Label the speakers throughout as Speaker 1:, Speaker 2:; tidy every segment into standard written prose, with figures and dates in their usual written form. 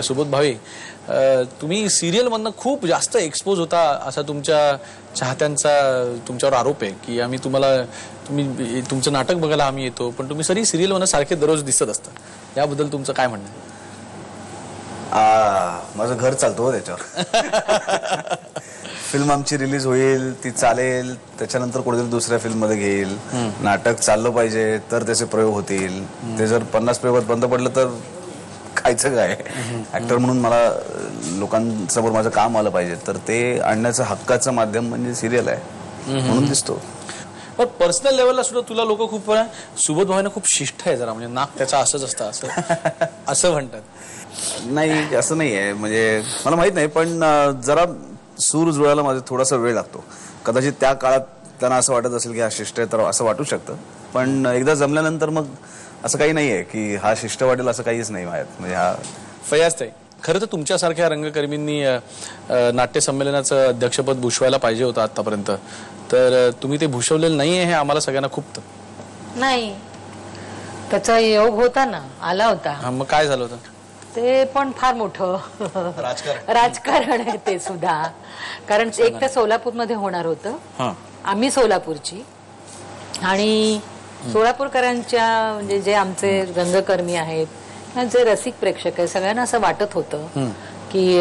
Speaker 1: सुबोध भावे, तुम्ही सिरियल मधनं खूप जास्त एक्सपोज होता असा तुमच्या चाहत्यांचा तुमच्यावर आरोप आहे की आम्ही तुम्ही तुमचं नाटक बघायला आम्ही येतो, पण तुम्ही सरी सिरियल मधनं सारखे दररोज दिसत असता. याबद्दल तुमचं काय म्हणणं आहे?
Speaker 2: माझं घर चालतो त्याच्यावर. फिल्म आमची रिलीज होईल, ती चालेल, त्याच्यानंतर कोणीतरी दुसऱ्या फिल्म मध्ये घेईल. नाटक चाललं पाहिजे तर त्याचे प्रयोग होतील. ते जर 50 प्रयोगात बंद पडलं तर खायचं काय? ऍक्टर म्हणून मला लोकांसमोर माझं काम आलं पाहिजे, तर ते आणण्याचं हक्काचं माध्यम म्हणजे सिरियल आहे, म्हणून दिसतो.
Speaker 1: पण पर्सनल लेवलला सुद्धा तुला लोक खूप सुबोध भावेनं खूप शिष्ट आहे जरा, म्हणजे नाक त्याचा असंच असतं असं म्हणतात.
Speaker 2: नाही, असं नाही आहे. म्हणजे मला माहित नाही, पण जरा सूर जुळायला माझा थोडासा वेळ लागतो. कदाचित त्या काळात त्यांना असं वाटत असेल की हा शिष्ट आहे, तर असं वाटू शकतं. पण एकदा जमल्यानंतर मग असं काही नाहीये की हा शिष्ट वाटेल असं काहीच नाही माहित. म्हणजे हा
Speaker 1: फयाज ताई, खरं तर तुमच्यासारख्या रंगकर्मींनी नाट्य संमेलनाचं अध्यक्षपद भूषवायला पाहिजे होतं आतापर्यंत, तर तुम्ही ते भूषवलेलं नाहीये हे आम्हाला सगळ्यांना खूप
Speaker 3: नाही. त्याचा योग होता ना, आला होता.
Speaker 1: मग काय झालं होतं?
Speaker 3: ते पण फार मोठं राजकारण आहे ते सुद्धा. कारण एक तर सोलापूरमध्ये होणार होतं, आम्ही सोलापूरची, आणि सोलापूरकरांच्या म्हणजे जे आमचे रंगकर्मी आहेत, जे रसिक प्रेक्षक आहेत, सगळ्यांना असं वाटत होतं की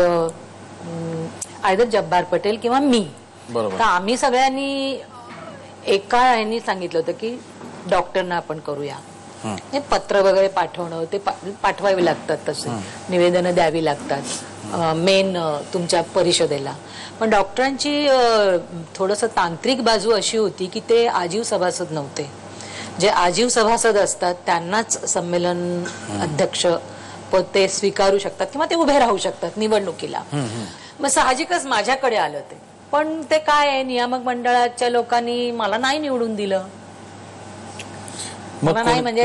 Speaker 3: आयदर जब्बार पटेल किंवा मी. तर आम्ही सगळ्यांनी एका ह्यांनी सांगितलं होतं की डॉक्टरना आपण करूया. हे पत्र वगैरे पाठवणं, ते पाठवावे लागतात, तसे निवेदनं द्यावी लागतात मेन तुमच्या परिषदेला. पण डॉक्टरांची थोडंसं तांत्रिक बाजू अशी होती की ते आजीव सभासद नव्हते. जे आजीव सभासद असतात त्यांनाच संमेलन अध्यक्ष पद ते स्वीकारू शकतात किंवा ते उभे राहू शकतात निवडणुकीला. मग साहजिकच माझ्याकडे आलं ते. पण ते काय आहे, नियामक मंडळाच्या लोकांनी मला नाही निवडून दिलं.
Speaker 1: मला नाही म्हणजे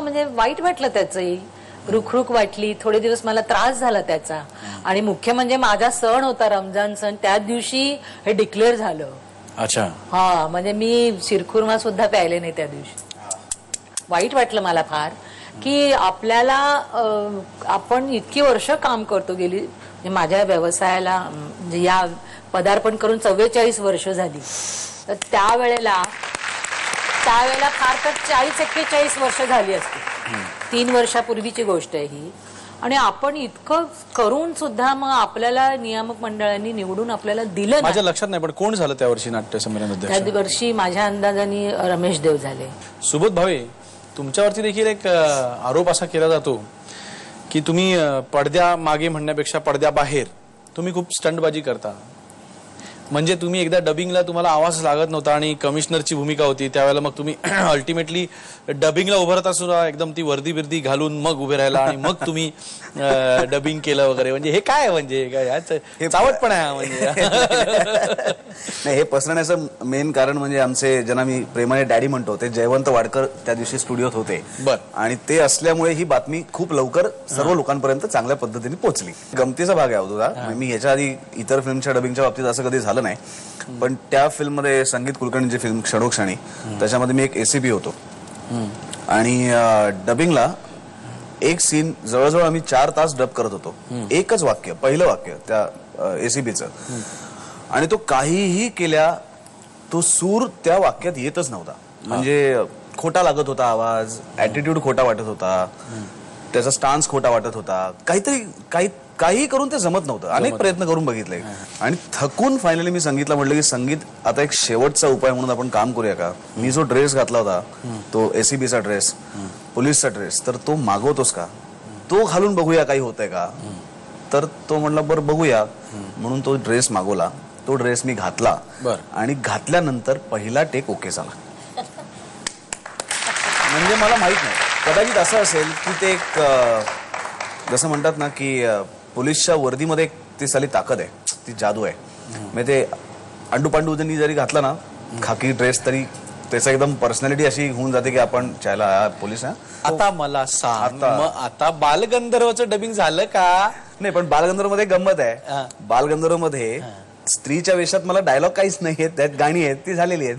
Speaker 3: म्हणजे वाईट वाटलं, त्याचंही रुखरुख वाटली. थोडे दिवस मला त्रास झाला त्याचा. आणि मुख्य म्हणजे माझा सण होता, रमजान सण, त्याच दिवशी हे डिक्लेअर झालं.
Speaker 1: अच्छा.
Speaker 3: म्हणजे मी शिरखुर्मा सुद्धा प्यायले नाही त्या दिवशी. वाईट वाटलं मला फार की आपल्याला आपण इतकी वर्ष काम करतो, गेली माझ्या व्यवसायाला म्हणजे या पदार्पण करून 44 वर्ष झाली. तर त्यावेळेला फार तर 40-41 वर्ष झाली असती. 3 वर्षापूर्वीची गोष्ट आहे ही. आणि आपण इतकं करून सुद्धा मग आपल्याला नियामक मंडळांनी निवडून आपल्याला दिलं.
Speaker 1: माझ्या लक्षात नाही, पण कोण झालं त्या वर्षी नाट्य संमेलन अध्यक्ष?
Speaker 3: त्या वर्षी माझ्या अंदाजाने रमेश देव झाले.
Speaker 1: सुबोध भावे, तुमच्यावरती देखील एक आरोप असा केला जातो की तुम्ही पडद्या मागे म्हणण्यापेक्षा पडद्या बाहेर तुम्ही खूप स्टंटबाजी करता. म्हणजे तुम्ही एकदा डबिंगला तुम्हाला आवाज लागत नव्हता आणि कमिशनरची भूमिका होती, त्यावेळेला मग तुम्ही अल्टिमेटली डबिंगला उभं राहता सुद्धा एकदम ती वर्दी बिर्दी घालून मग उभे राहिला आणि मग तुम्ही डबिंग केलं वगैरे. म्हणजे हे काय, म्हणजे काय चावटपण आहे म्हणजे?
Speaker 2: नाही, हे पसरण्याचं मेन कारण म्हणजे आमचे ज्यांना मी प्रेमाने डॅडी म्हणतो ते जयवंत वाडकर त्या दिवशी स्टुडिओत होते. आणि ते असल्यामुळे ही बातमी खूप लवकर सर्व लोकांपर्यंत चांगल्या पद्धतीने पोहोचली. गमतीचा भाग आहे तुझा. मी ह्याच्या आधी इतर फिल्मच्या डबिंगच्या बाबतीत असं कधी झालं नाही, पण त्या फिल्म मध्ये संगीत कुलकर्णीची फिल्म क्षणोक्षणी, त्याच्यामध्ये मी एक एसीपी होतो. आणि डबिंगला एक सीन जवळजवळ आम्ही 4 तास डब करत होतो. एकच वाक्य, पहिलं वाक्य त्या एसीपीचं. आणि तो काहीही केल्या तो सूर त्या वाक्यात येतच नव्हता. म्हणजे खोटा लागत होता आवाज, ऍटिट्यूड खोटा वाटत होता, त्याचा स्टान्स खोटा वाटत होता, काही करून ते जमत नव्हतं. अनेक प्रयत्न करून बघितले आणि थकून फायनली मी संगीतला म्हटलं की संगीत, आता एक शेवटचा उपाय म्हणून आपण काम करूया का? मी जो ड्रेस घातला होता, तो एसीबीचा ड्रेस, पोलीसचा ड्रेस, तर तो मागवतोस का? तो घालून बघूया काही होतंय का? तर तो म्हणला बरं बघूया. म्हणून तो ड्रेस मागवला. तो ड्रेस मी घातला आणि घातल्यानंतर पहिला टेक ओके झाला. म्हणजे मला माहित नाही, कदाचित असं असेल की ते एक जसं म्हणतात ना की पोलीसच्या वर्दीमध्ये ती साली ताकद आहे, ती जादू आहे. म्हणजे ते अंडू पांडू जरी घातला ना खाकी ड्रेस, तरी त्याचा एकदम पर्सनॅलिटी अशी होऊन जाते की आपण चायला पोलीस.
Speaker 1: आता मला सांग, आता बालगंधर्वचं डबिंग झालं का?
Speaker 2: नाही, पण बालगंधर्व मध्ये गंमत आहे. बालगंधर्व मध्ये स्त्रीच्या वेशात मला डायलॉग काहीच नाही आहेत, त्यात गाणी आहेत, ती झालेली आहेत.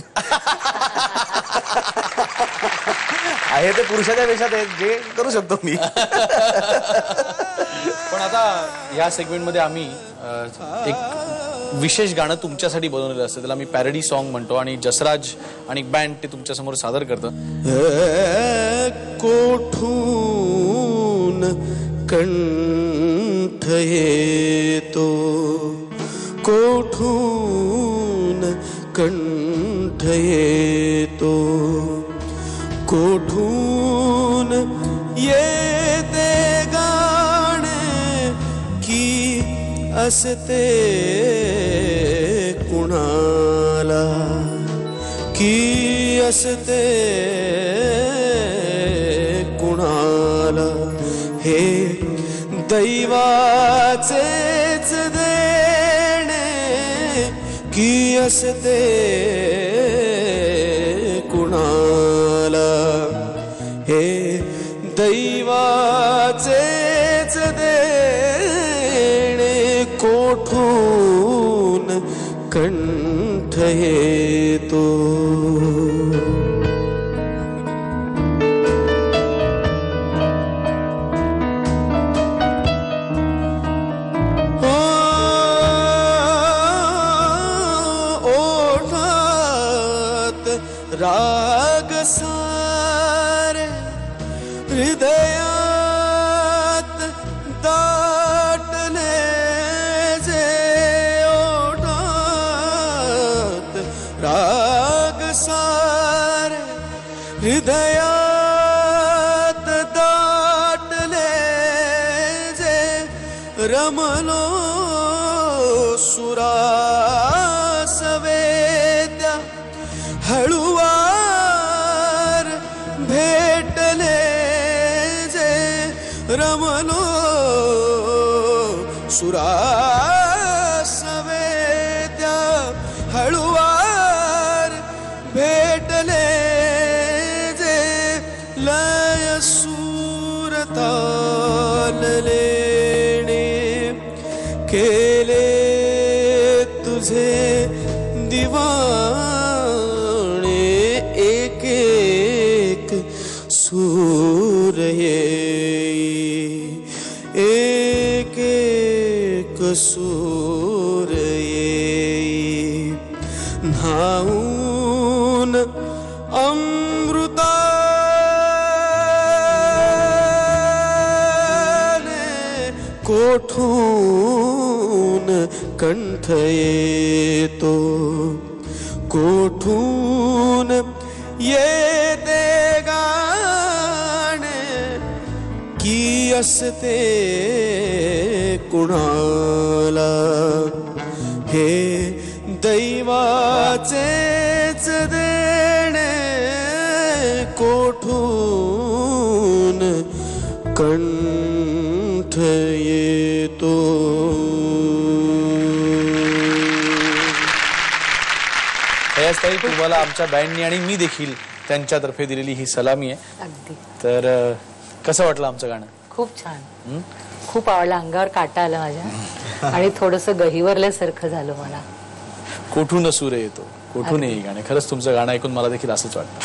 Speaker 2: आहे ते पुरुषाच्या वेशात आहेत, जे करू शकतो मी.
Speaker 1: पण आता या सेगमेंटमध्ये आम्ही एक विशेष गाणं तुमच्यासाठी बनवलेलं असतं, त्याला आम्ही पॅरडी सॉन्ग म्हणतो आणि जसराज आणि बँड ते तुमच्या समोर सादर करतं.
Speaker 4: कोठून कंठ येतो, कोठून कंठ येतो, कोठून येते गाणे की असते कुणाला, की असते कुणाला. हे दैवाचेच देणे की असते कुणाला. हे दैवाचेच देणे कोठून कंठ येतो. ओठात राग सारे, हृदयात दाटले जे. ओठात राग सारे, हृदयात दाटले जे. रमलो सुरास वेद्या, हळुवार भेटले जे. रमलो सुरास वेद्या, हळुवार भेटले जे. लय सूर ताल लेणे केले तुझे दिवाणे. एक एक सूर येई, एक एक सूर येई. न्हाऊन अमृताने कोठून कंठ येतो, कोठून येते गाणे की असते कुणाला. हे दैवाचेच देणे कोठून कंठ येतो.
Speaker 1: याचताई तुम्हाला आमच्या बँडनी आणि मी देखील त्यांच्यातर्फे दिलेली ही सलामी आहे.
Speaker 3: अगदी.
Speaker 1: तर कसं वाटलं आमचं गाणं?
Speaker 3: खूप छान, खूप आवडलं. अंगावर काटा आला माझ्या आणि थोडंसं गहिवरल्यासारखं झालं मला.
Speaker 1: कोठून सूर येतो, कोठून येई गाणे. खरंच तुमचं गाणं ऐकून मला देखील असंच वाटतं.